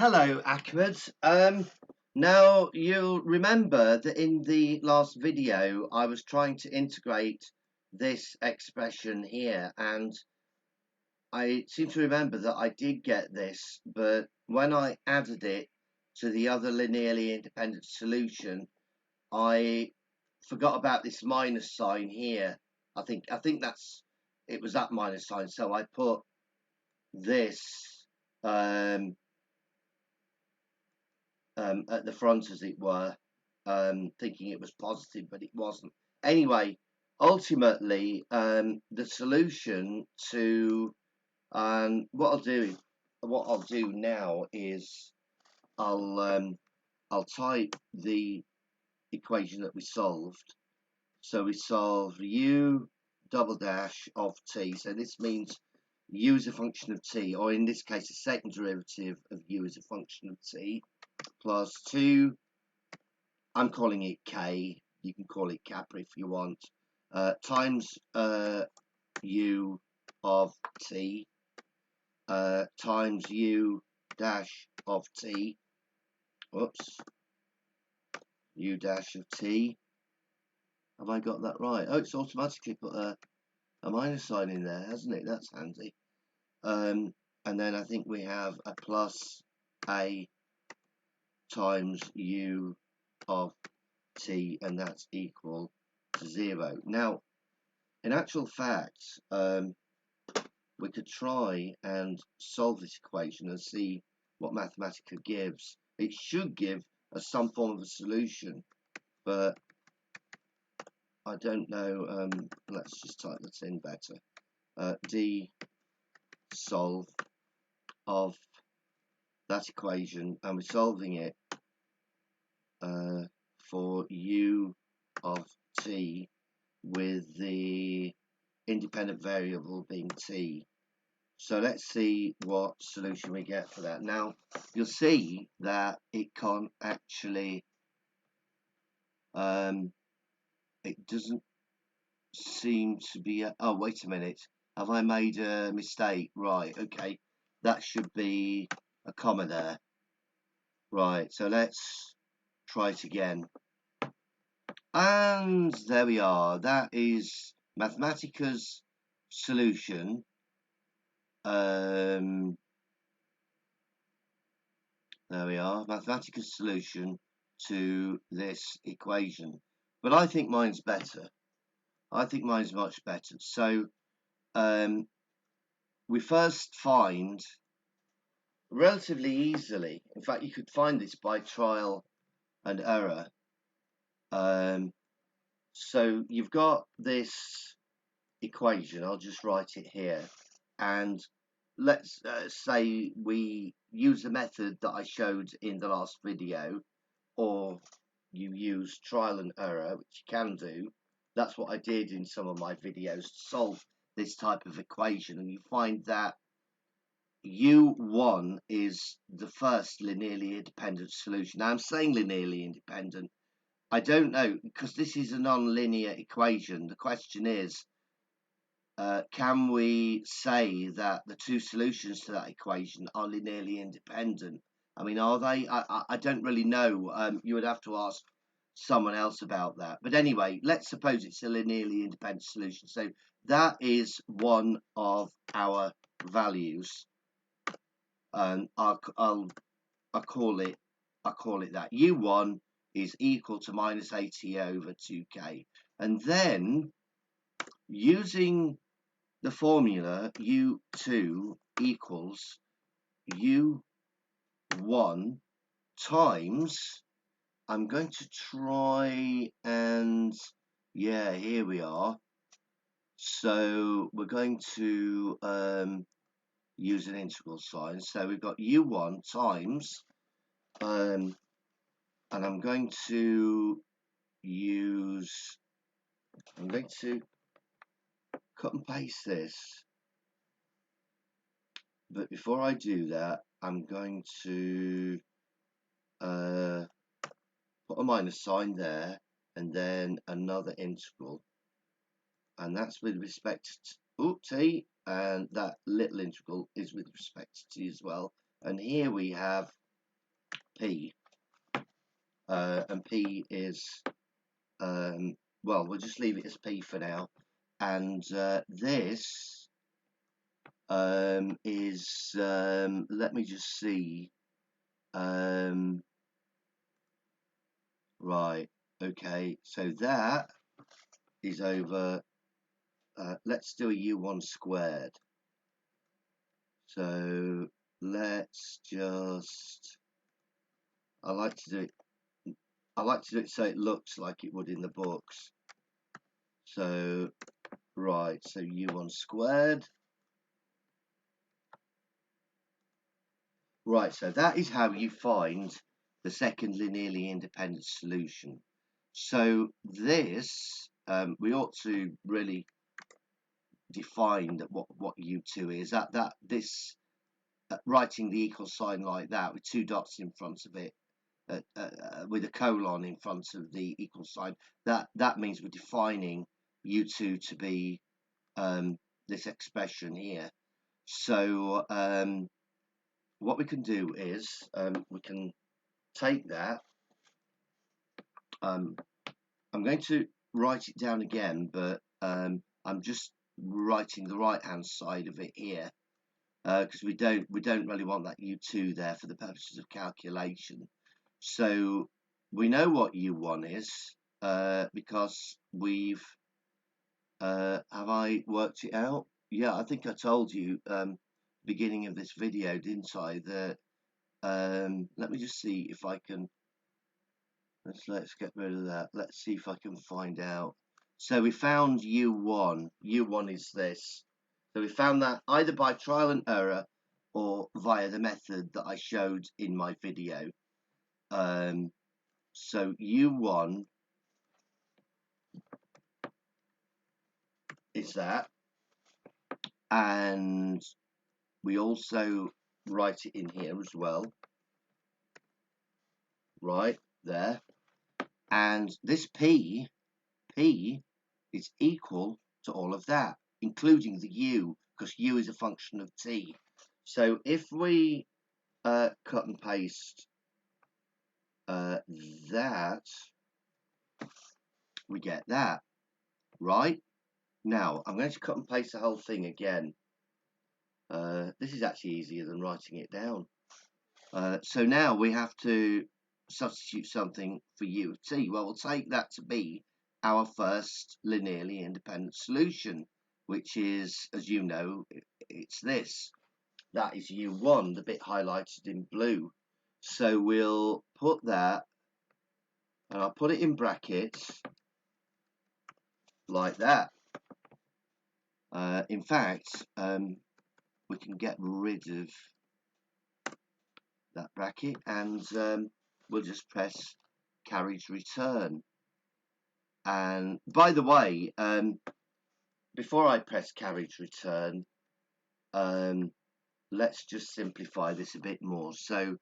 Hello, Ahmed. Now you'll remember that in the last video I was trying to integrate this expression here, and I seem to remember that I did get this, but when I added it to the other linearly independent solution, I forgot about this minus sign here. I think it was that minus sign, so I put this at the front, as it were, thinking it was positive, but it wasn't. Anyway, ultimately, the solution to what I'll do now is I'll type the equation that we solved. So we solved u double dash of t. So this means u is a function of t, or in this case, the second derivative of u is a function of t, plus 2, I'm calling it k, you can call it kappa if you want, times u of t, times u dash of t, u dash of t. Have I got that right? Oh, it's automatically put a minus sign in there, hasn't it? That's handy. And then I think we have a plus a times u of t, and that's equal to 0. Now, in actual fact, we could try and solve this equation and see what Mathematica gives. It should give us some form of a solution, but I don't know. Let's just type that in better. D solve of that equation, and we're solving it for u of t with the independent variable being t. So let's see what solution we get for that. Now you'll see that it can't actually, it doesn't seem to be oh, wait a minute, have I made a mistake? Right, okay, that should be a comma there. Right, so let's try it again. And there we are. That is Mathematica's solution. There we are, Mathematica's solution to this equation. But I think mine's better. I think mine's much better. So we first find relatively easily, in fact you could find this by trial and error. So you've got this equation, I'll just write it here, and let's say we use the method that I showed in the last video, or you use trial and error, which you can do. That's what I did in some of my videos to solve this type of equation, and you find that u1 is the first linearly independent solution. Now I'm saying linearly independent, I don't know, because this is a non-linear equation. The question is, can we say that the two solutions to that equation are linearly independent? I mean, are they? I don't really know. You would have to ask someone else about that. But anyway, let's suppose it's a linearly independent solution. So that is one of our values, and I'll call it that. U1 is equal to minus 80 over 2k, and then using the formula U2 equals U1 times, I'm going to try and, yeah, here we are. So we're going to use an integral sign. So we've got U1 times, and I'm going to cut and paste this, but before I do that, I'm going to put a minus sign there, and then another integral, and that's with respect to t, and that little integral is with respect to t as well. And here we have P, and P is, well, we'll just leave it as P for now, and this is, let me just see, right, okay, so that is over, let's do a U1 squared. So let's just, I like to do it so it looks like it would in the books. So, right, so U1 squared. Right, so that is how you find the second linearly independent solution. So this, we ought to really define what U2 is. This writing the equal sign like that with two dots in front of it, with a colon in front of the equal sign, that means we're defining U2 to be this expression here. So what we can do is we can take that. I'm going to write it down again, but I'm just writing the right hand side of it here, because we don't really want that U2 there for the purposes of calculation. So we know what U1 is, because we've have I worked it out? Yeah, I think I told you beginning of this video, didn't I, that let me just see if I can, let's get rid of that. Let's see if I can find out. So we found U1. U1 is this. So we found that either by trial and error or via the method that I showed in my video. So U1 is that, and we also write it in here as well, right there. And this P is equal to all of that, including the U, because U is a function of T. So if we cut and paste that, we get that, right? Now, I'm going to cut and paste the whole thing again. This is actually easier than writing it down. So now we have to substitute something for U of T. Well, we'll take that to be our first linearly independent solution, which is, as you know, it's this. That is U1, the bit highlighted in blue. So we'll put that, and I'll put it in brackets like that. In fact, we can get rid of that bracket, and we'll just press carriage return. And by the way, before I press carriage return, let's just simplify this a bit more. So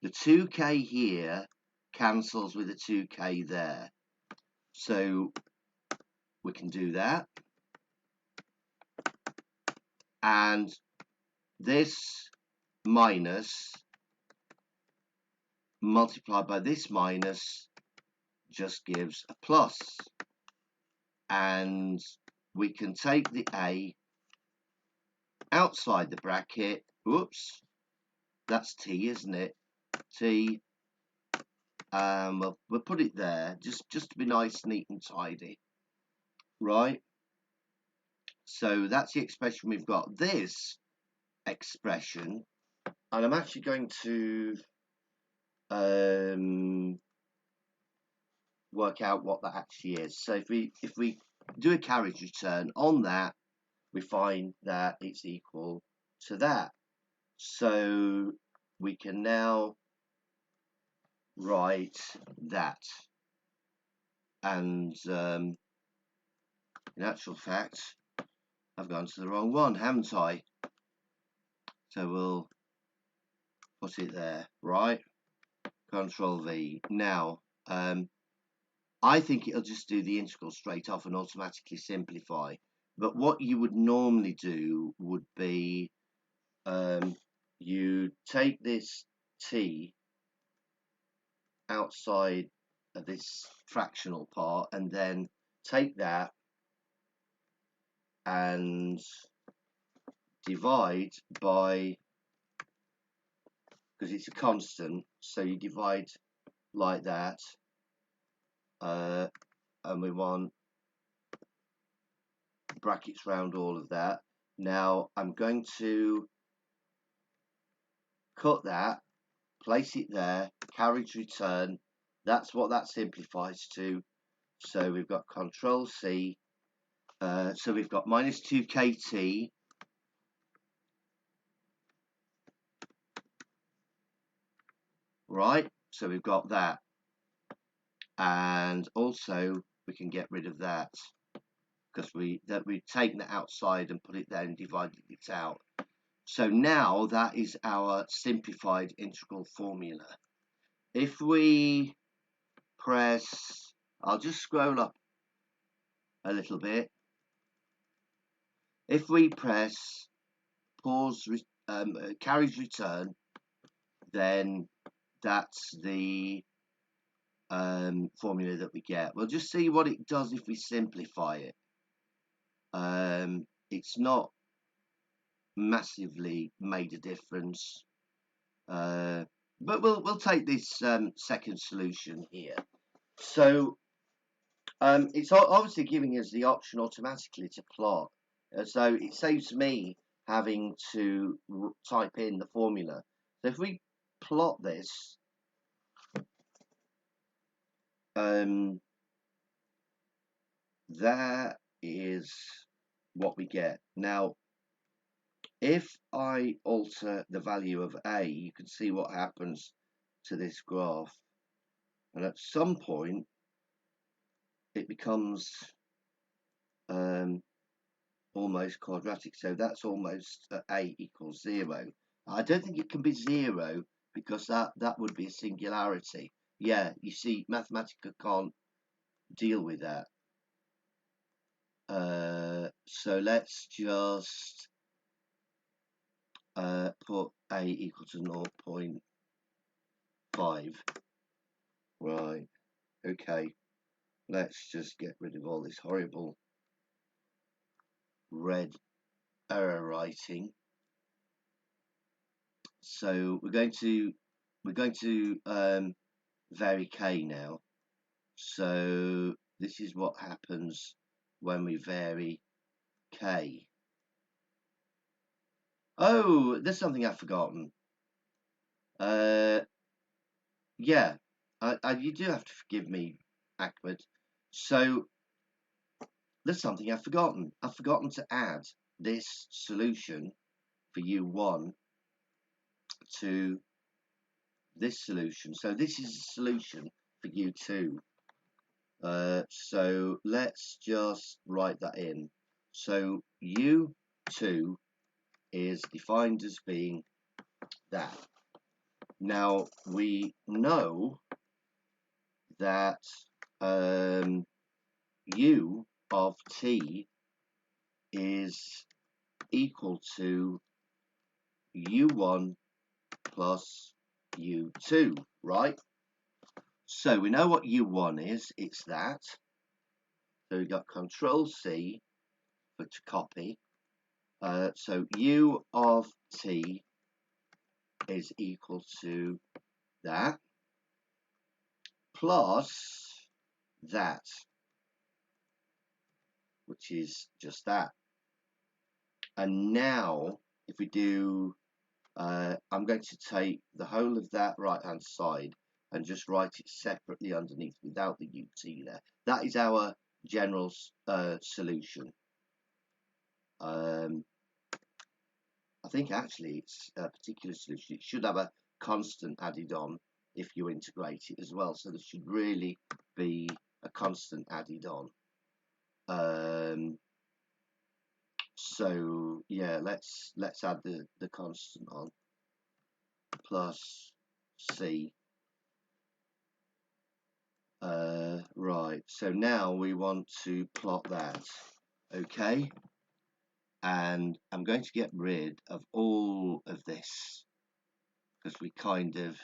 the 2k here cancels with the 2k there. So we can do that. And this minus multiplied by this minus just gives a plus. And we can take the A outside the bracket. Whoops, that's T, isn't it? T. We'll put it there just to be nice, neat and tidy, right? So that's the expression we've got. This expression, and I'm actually going to work out what that actually is. So if we do a carriage return on that, we find that it's equal to that. So we can now write that. And in actual fact, I've gone to the wrong one, haven't I? So we'll put it there, right? Control V. Now, I think it'll just do the integral straight off and automatically simplify. But what you would normally do would be you take this T outside of this fractional part and then take that and divide by, because it's a constant, so you divide like that, and we want brackets around all of that. Now I'm going to cut that, place it there, carriage return. That's what that simplifies to. So we've got Control C. So we've got minus 2kt right. So we've got that, and also we can get rid of that because we've taken it outside and put it there and divided it out. So now that is our simplified integral formula. If we press, I'll just scroll up a little bit. If we press pause, carriage return, then that's the formula that we get. We'll just see what it does if we simplify it. It's not massively made a difference, but we'll take this second solution here. So it's obviously giving us the option automatically to plot, so it saves me having to type in the formula. So if we plot this, that is what we get. Now, if I alter the value of A, you can see what happens to this graph. And at some point, it becomes almost quadratic. So that's almost A equals 0. I don't think it can be 0 because that would be a singularity. Yeah, you see, Mathematica can't deal with that. So let's just put A equal to 0.5. Right, okay. Let's just get rid of all this horrible red error writing. So we're going to vary k now. So this is what happens when we vary k. Oh, there's something I've forgotten. Yeah, you do have to forgive me, Ahmed. So there's something I've forgotten. I've forgotten to add this solution for U1 to this solution. So this is a solution for U2. So let's just write that in. So U2 is defined as being that. Now we know that U of t is equal to U1 plus U2, right? So we know what U1 is, it's that. So we've got Control C for to copy. So U of t is equal to that plus that, which is just that. And now if we do, I'm going to take the whole of that right hand side and just write it separately underneath without the ut there. That is our general solution. I think actually it's a particular solution. It should have a constant added on if you integrate it as well. So there should really be a constant added on. So yeah, let's add the constant on, plus C. Right, so now we want to plot that, okay? And I'm going to get rid of all of this because we're kind of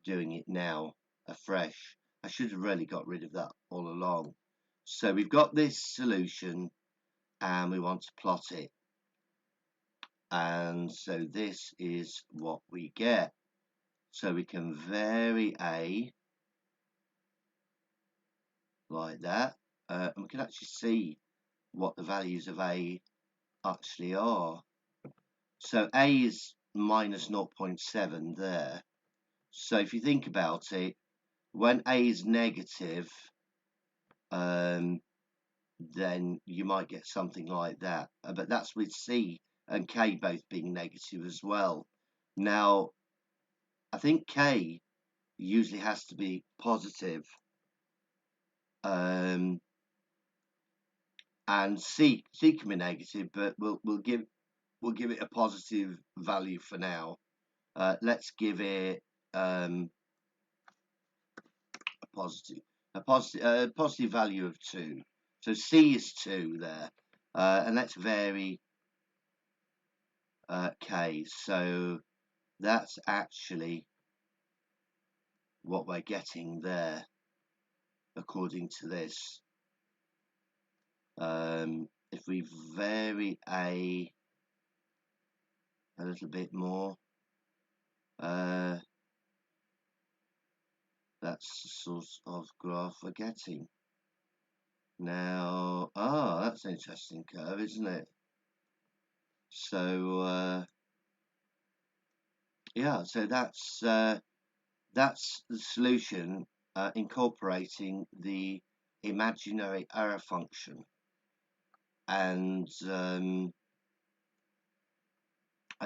doing it now afresh. I should have really got rid of that all along. So we've got this solution and we want to plot it. And so this is what we get. So we can vary A like that. And we can actually see what the values of A actually are. So A is minus 0.7 there. So if you think about it, when A is negative, then you might get something like that. But that's with C and K both being negative as well. Now, I think K usually has to be positive. And C can be negative, but we'll give it a positive value for now. Let's give it a positive value of 2. So C is 2 there, and let's vary K. So that's actually what we're getting there, according to this. If we vary A a little bit more, that's the sort of graph we're getting. Now, that's an interesting curve, isn't it? So, yeah, so that's the solution, incorporating the imaginary error function, and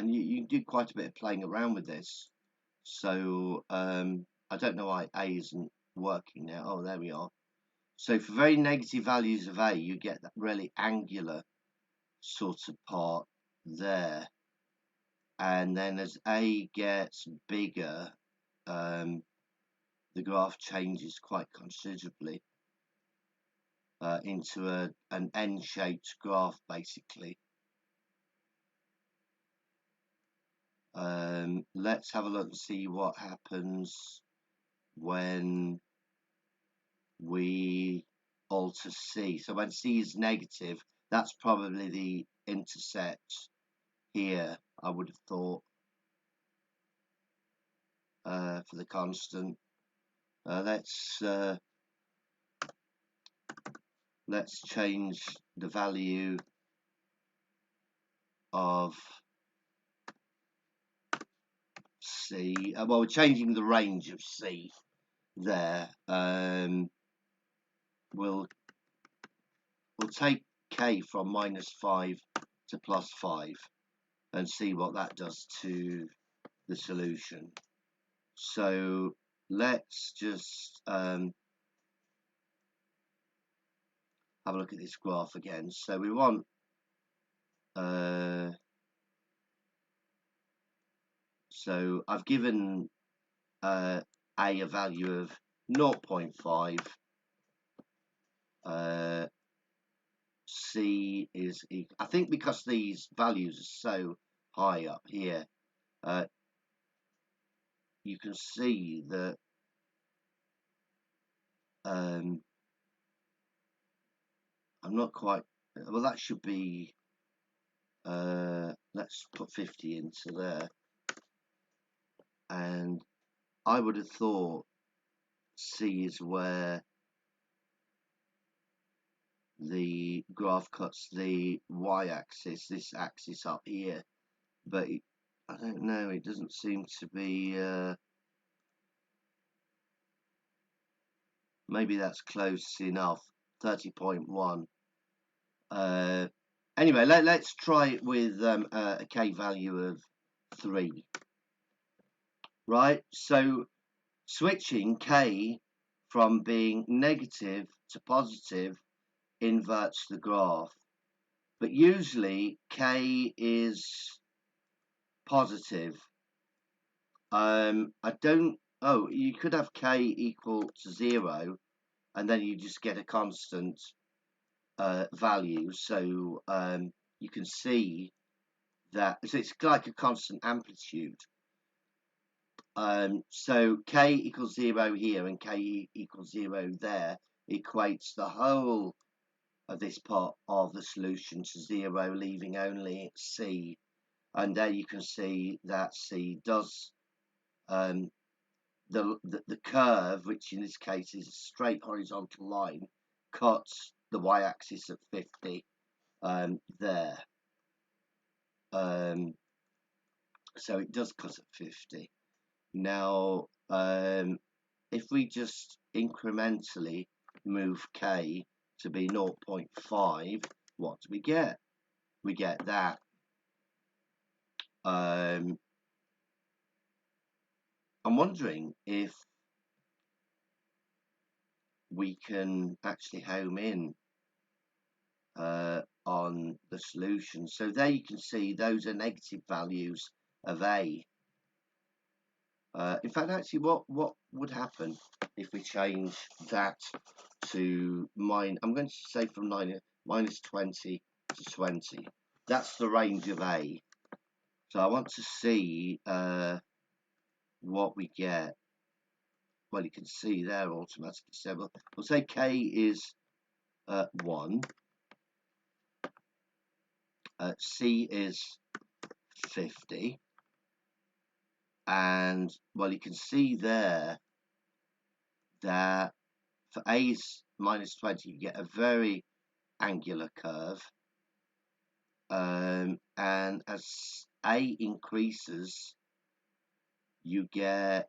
you do quite a bit of playing around with this. So I don't know why A isn't working now. Oh, there we are. So for very negative values of A, you get that really angular sort of part there. And then as A gets bigger, the graph changes quite considerably into an N-shaped graph, basically. Let's have a look and see what happens when we alter C. So when C is negative, that's probably the intercept here, I would have thought, for the constant. Let's change the value of C. Well, we're changing the range of C there. We'll take K from -5 to +5 and see what that does to the solution. So let's just have a look at this graph again. So we want so I've given A a value of 0.5. C is equal. I think because these values are so high up here, you can see that I'm not quite. Well, that should be. Let's put 50 into there, and I would have thought C is where the graph cuts the y-axis, this axis up here, but I don't know, it doesn't seem to be. Maybe that's close enough. 30.1. Anyway, let's try it with a K value of 3. Right, so switching K from being negative to positive inverts the graph, but usually K is positive. I don't. Oh, you could have K equal to 0, and then you just get a constant value. So you can see that so it's like a constant amplitude. So k equals 0 here and k equals 0 there equates the whole of this part of the solution to 0, leaving only c. And there you can see that c does the curve, which in this case is a straight horizontal line, cuts the y-axis at 50 there. So it does cut at 50. Now, if we just incrementally move k to be 0.5, what do we get? We get that. I'm wondering if we can actually home in on the solution. So there you can see those are negative values of A. In fact, actually, what would happen if we change that to I'm going to say from minus 20 to 20. That's the range of A. So I want to see what we get. Well, you can see there automatically. So we'll say K is 1. C is 50. And, well, you can see there that for A's minus 20, you get a very angular curve. And as A increases, you get,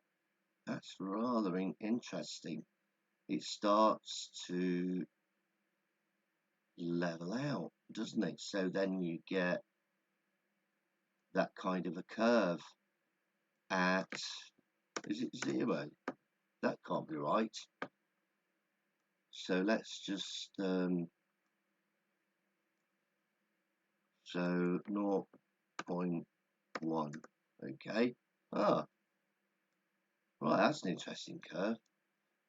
that's rather interesting, it starts to level out, doesn't it? So then you get that kind of a curve at, is it 0? That can't be right. So let's just, so 0.1, okay. Ah, right, that's an interesting curve.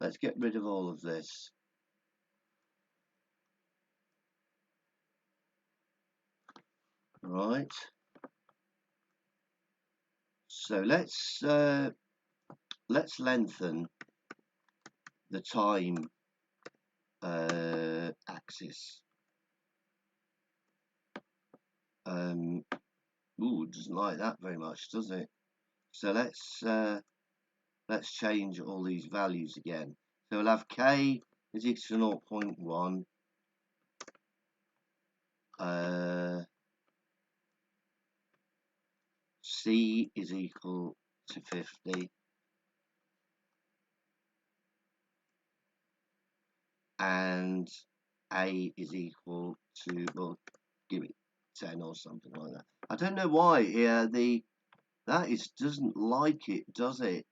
Let's get rid of all of this. Right. So let's lengthen the time axis. Ooh, doesn't like that very much, does it? So let's change all these values again. So we'll have k is equal to 0.1. C is equal to 50. And A is equal to, well, give it 10 or something like that. I don't know why that doesn't like it, does it?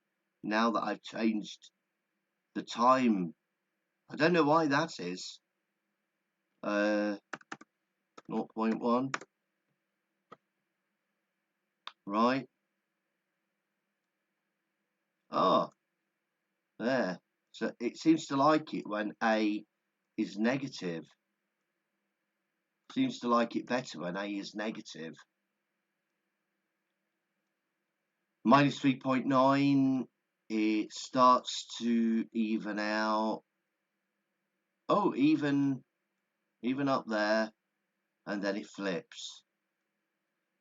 Now that I've changed the time, I don't know why that is. 0.1, right? Oh, there. So it seems to like it when A is negative. Seems to like it better when A is negative. Minus 3.9, it starts to even out. Oh, even up there, and then it flips.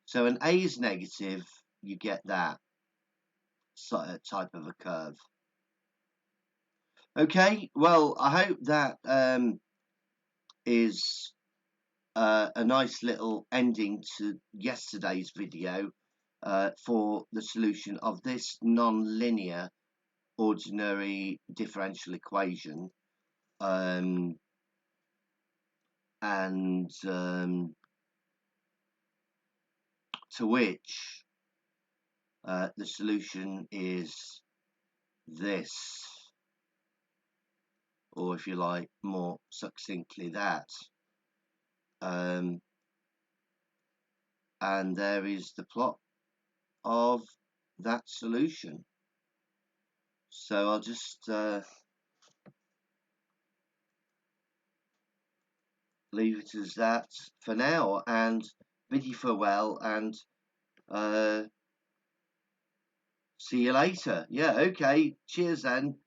So an A is negative, you get that type of a curve. Okay, well, I hope that is a nice little ending to yesterday's video for the solution of this non-linear ordinary differential equation. To which the solution is this, or if you like, more succinctly that. And there is the plot of that solution. So I'll just leave it as that for now and bid you farewell and See you later. Yeah, okay. Cheers then.